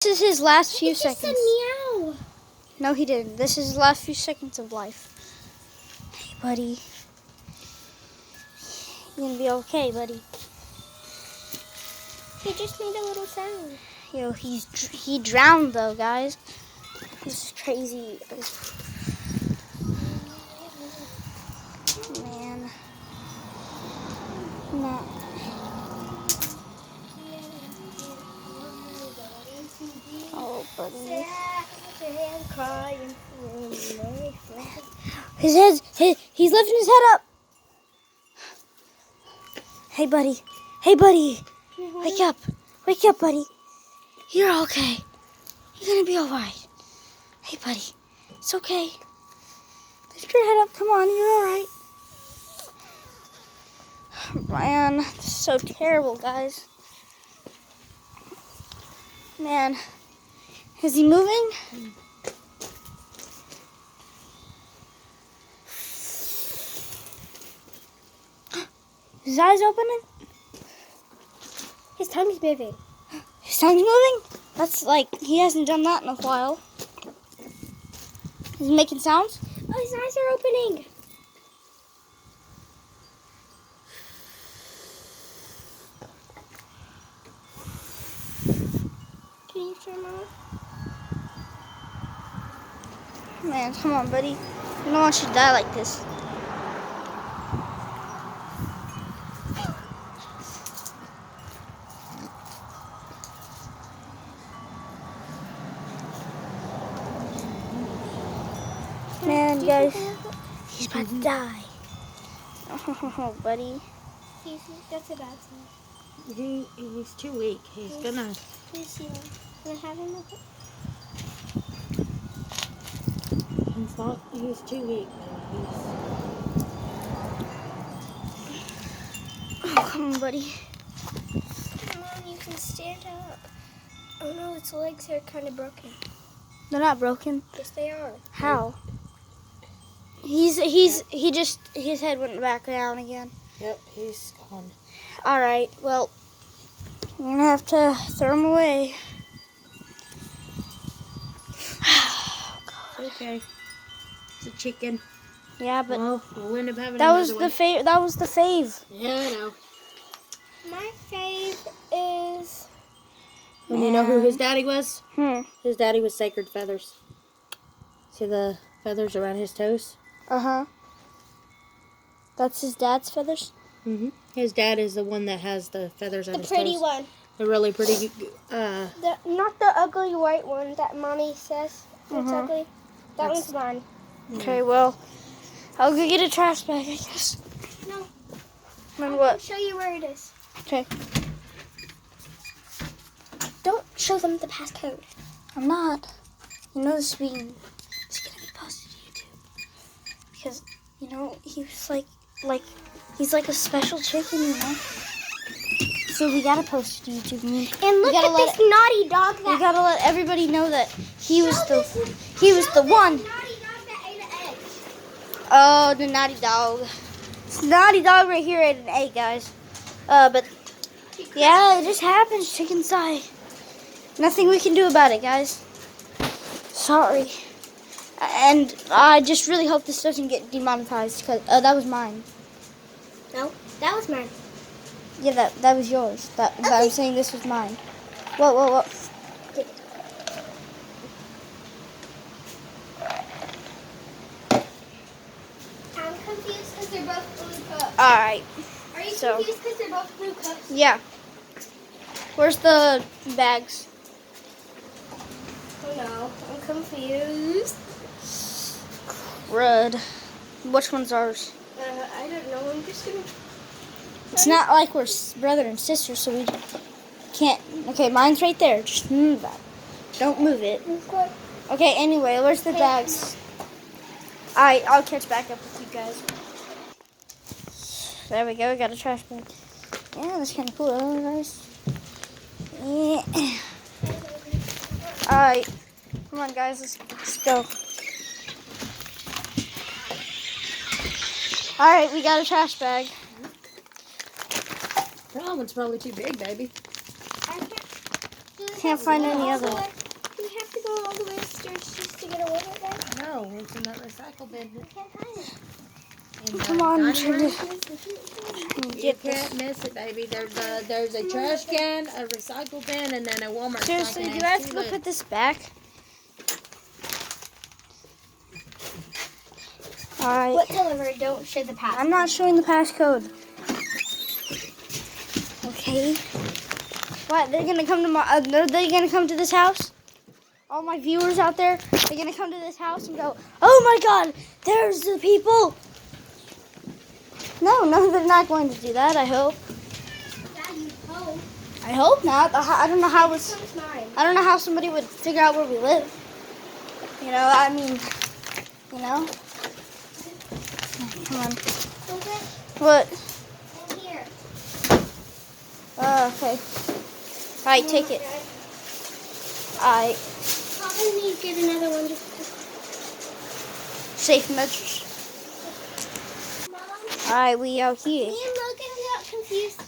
This is his last few seconds. He just said meow. No, he didn't. This is his last few seconds of life. Hey, buddy. You're gonna be okay, buddy. He just made a little sound. Yo, he drowned though, guys. This is crazy. Man. No. Oh, buddy. He's lifting his head up. Hey, buddy. Hey, buddy. Wake up. Wake up, buddy. You're okay. You're gonna be alright. Hey, buddy. It's okay. Lift your head up. Come on. You're alright. Man, this is so terrible, guys. Man. Is he moving? His eyes opening? His tongue's moving. His tongue's moving? That's like, he hasn't done that in a while. Is he making sounds? Oh, his eyes are opening. Can you turn on? Man, come on, buddy. I don't want you to die like this. Man, guys, he's about to die. Oh, buddy. That's a bad sign. He's too weak. He's gonna. Please, can I have him look up? He's too weak. Oh, come on, buddy. Come on, you can stand up. Oh no, its legs are kind of broken. They're not broken. Yes, they are. How? His head went back down again. Yep, he's gone. All right, well, we're gonna have to throw him away. Okay. It's a chicken. Yeah, but Well, we'll end up having that was another the one. that was the fave. Yeah, I know. My fave is... And you know who his daddy was? His His daddy was Sacred Feathers. See the feathers around his toes? Uh-huh. That's his dad's feathers? Mm-hmm. His dad is the one that has the feathers on The his pretty toes. one. The really pretty, Not the ugly white one that Mommy says it's ugly. That one's mine. Okay, well, I'll go get a trash bag, I guess. No. And I'll what? show you where it is. Okay. Don't show them the passcode. I'm not. You know this being it's gonna be posted to YouTube. Because, you know, he was like he's like a special chicken, you know? So we gotta post it to YouTube. And we look gotta at this naughty dog that... We gotta let everybody know that he was the one. Naughty dog that ate an egg. Oh, the naughty dog. It's naughty dog right here ate an egg, guys. But yeah, it just happens. Chickens die. Nothing we can do about it, guys. Sorry. And I just really hope this doesn't get demonetized because that was mine. No, that was mine. Yeah, that was yours. But I'm saying this was mine. Whoa. I'm confused because they're both blue cups. All right. Are you So- confused because they're both blue cups? Yeah. Where's the bags? Oh no, I'm confused. Crud. Which one's ours? I don't know. I'm just gonna... It's not like we're brother and sister, so we can't. Okay, mine's right there. Just move that. Don't move it. Okay. Okay, anyway, where's the bags? I'll catch back up with you guys. There we go, we got a trash bag. Yeah, that's kind of cool, guys. Yeah. Alright, come on, guys, let's go. Alright, we got a trash bag. That one's probably too big, baby. I can't do this. can't find any other. Do we have to go all the way upstairs just to get a water bag? No, it's in that recycle bin. I can't find it. In the Come on, dining room. You Get can't this. miss it, baby. There's a trash can, a recycle bin, and then a Walmart. Seriously, stock, do and I have it's to go two put this back? Alright. What delivery? Don't show the pass. I'm not showing the passcode. Okay. What? They're gonna come to my? Are they gonna come to this house? All my viewers out there, they're gonna come to this house and go, "Oh my God, there's the people." No, they're not going to do that. I hope. Daddy, hope. I hope not. I don't know how it's. Comes mine. I don't know how somebody would figure out where we live. You know, I mean, you know. Come on. Okay. What? In here. Okay. Alright, take it. Alright. Probably need to get another one just Safe measures. Mom, Alright, we out me here. and Logan got confused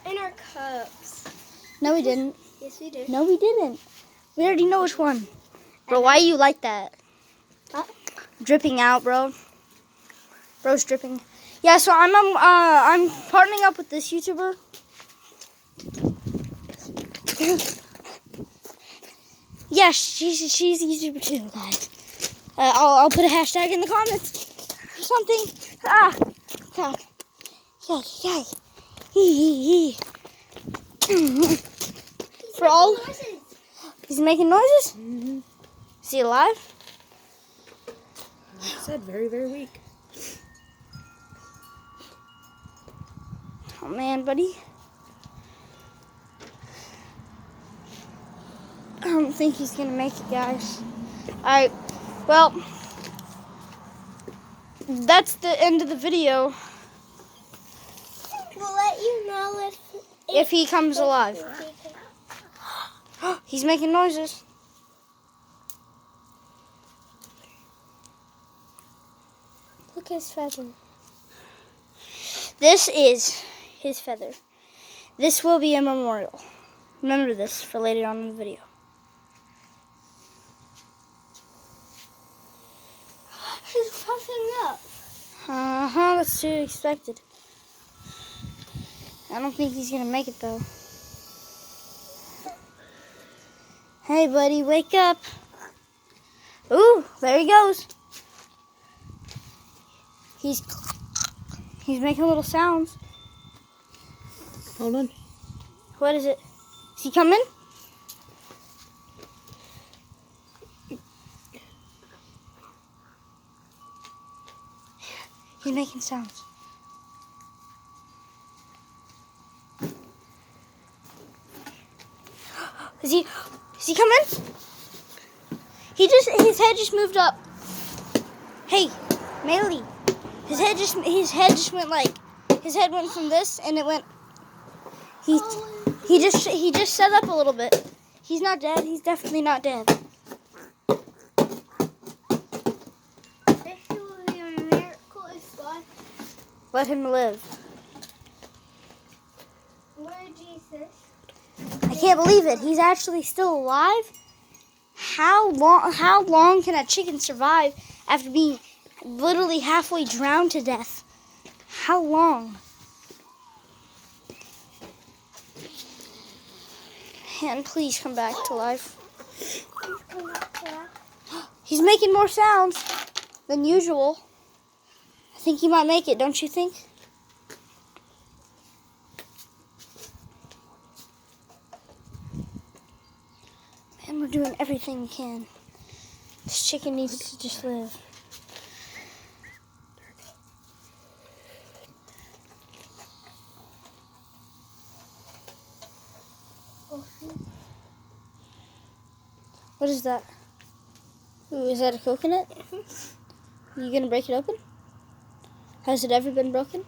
in our cups. No, we didn't. Yes, we did. No, we didn't. We already know which one. Bro, why you like that? What? Dripping out, bro. Bro's dripping. Yeah, so I'm partnering up with this YouTuber. Yeah, she's a YouTuber too, guys. I'll put a hashtag in the comments or something. Ah, God. Yay. Hee. For all, he's making noises. Mm-hmm. Is he alive? Like I said, very, very weak. Oh man, buddy. I don't think he's gonna make it, guys. Alright, well, that's the end of the video. We'll let you know If he comes alive. He's making noises. Look at his feather. This is his feather. This will be a memorial. Remember this for later on in the video. He's puffing up. That's to be expected. I don't think he's gonna make it though. Hey buddy, wake up. Ooh, there he goes. He's making little sounds. Hold on. What is it? Is he coming? He's making sounds. Is he coming? His head just moved up. Hey, Maylee. His head just went like, his head went from this and it went, he just set up a little bit. He's not dead. He's definitely not dead. This will be a miracle if God Let him live. were Jesus. I can't believe it. He's actually still alive. How long can a chicken survive after being literally halfway drowned to death? How long? And please come back to life. He's making more sounds than usual. I think he might make it, don't you think? Man, we're doing everything we can. This chicken needs to just live. What is that? Ooh, is that a coconut? You gonna break it open? Has it ever been broken?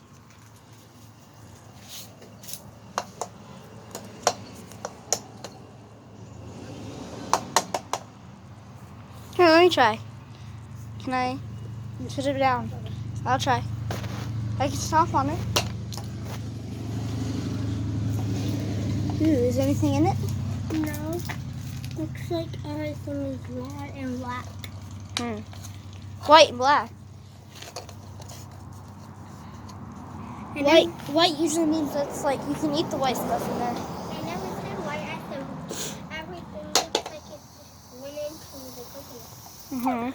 Here, let me try. Can I put it down? I'll try. I can stomp on it. Ooh, is there anything in it? No. Looks like everything is red and black. White and black. And White usually means that's like you can eat the white stuff in there. I never said white. I said everything looks like it just went into the coconut.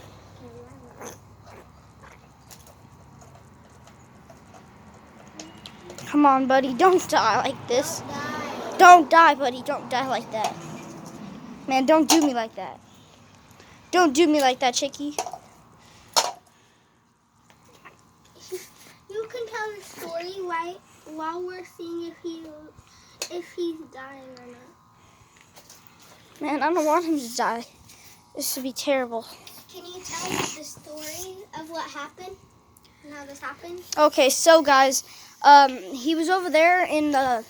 Come on, buddy. Don't die like this. Die. Don't die, buddy. Don't die like that. Man, don't do me like that. Don't do me like that, Chicky. You can tell the story while we're seeing if he's dying or not. Man, I don't want him to die. This would be terrible. Can you tell us the story of what happened and how this happened? Okay, so guys, he was over there in the.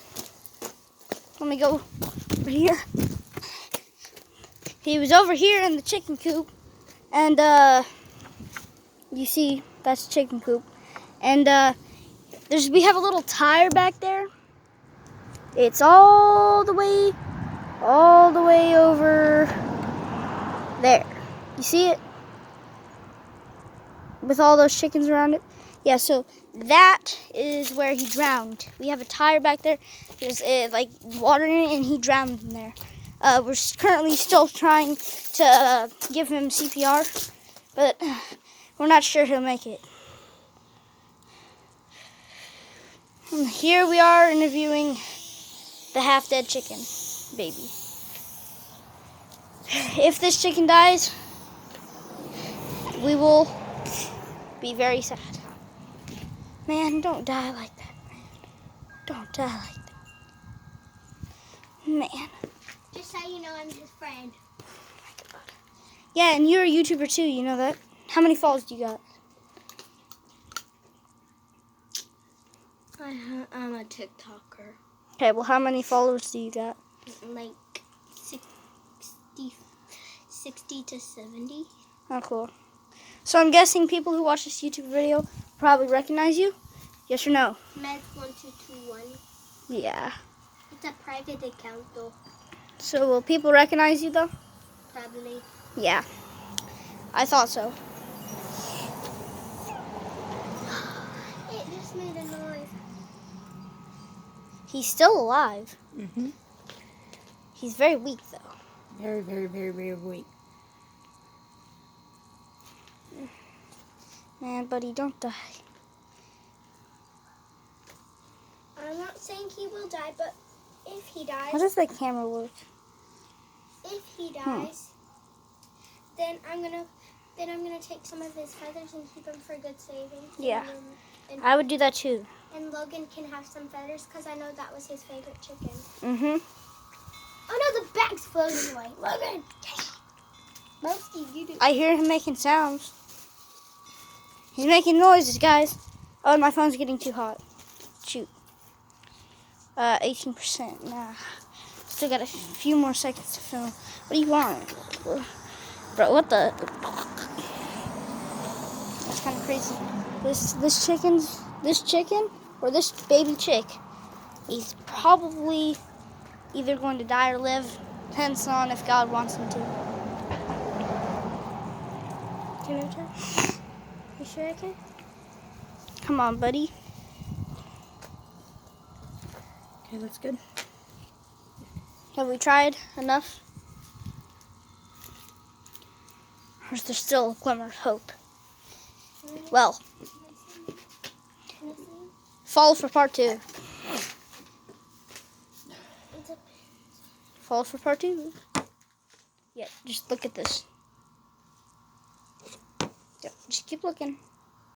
Let me go over here. He was over here in the chicken coop, and you see that's chicken coop, and we have a little tire back there. It's all the way over there. You see it? With all those chickens around it? Yeah, so that is where he drowned. We have a tire back there. There's like water in it, and he drowned in there. We're currently still trying to give him CPR, but we're not sure he'll make it. And here we are interviewing the half-dead chicken baby. If this chicken dies, we will be very sad. Man, don't die like that, man. Don't die like that. Man. Just so you know, I'm his friend. Yeah, and you're a YouTuber too, you know that? How many followers do you got? I'm a TikToker. Okay, well, how many followers do you got? Like 60 to 70. Oh, cool. So I'm guessing people who watch this YouTube video probably recognize you? Yes or no? Meds1221. Yeah. It's a private account though. So will people recognize you though? Probably. Yeah. I thought so. It just made a noise. He's still alive. Mm-hmm. He's very weak though. Very, very, very, very weak. Man, buddy, don't die. I'm not saying he will die, but if he dies, How does that camera work? if he dies, then I'm gonna take some of his feathers and keep them for good savings. Yeah. And I would do that too. Logan can have some feathers because I know that was his favorite chicken. Mm-hmm. Oh no, the bag's floating away. Logan! Mostly you do. I hear him making sounds. He's making noises, guys. Oh, my phone's getting too hot. Shoot. 18%. Nah. Still got a few more seconds to film. What do you want? Bro, what the? That's kind of crazy. This chicken, or this baby chick, he's probably either going to die or live. Depends on if God wants him to. Can I try? You sure I can? Come on, buddy. Okay, that's good. Have we tried enough? Or is there still a glimmer of hope? Well, follow for part 2. Follow for part 2. Yeah, just look at this. Yep, just keep looking.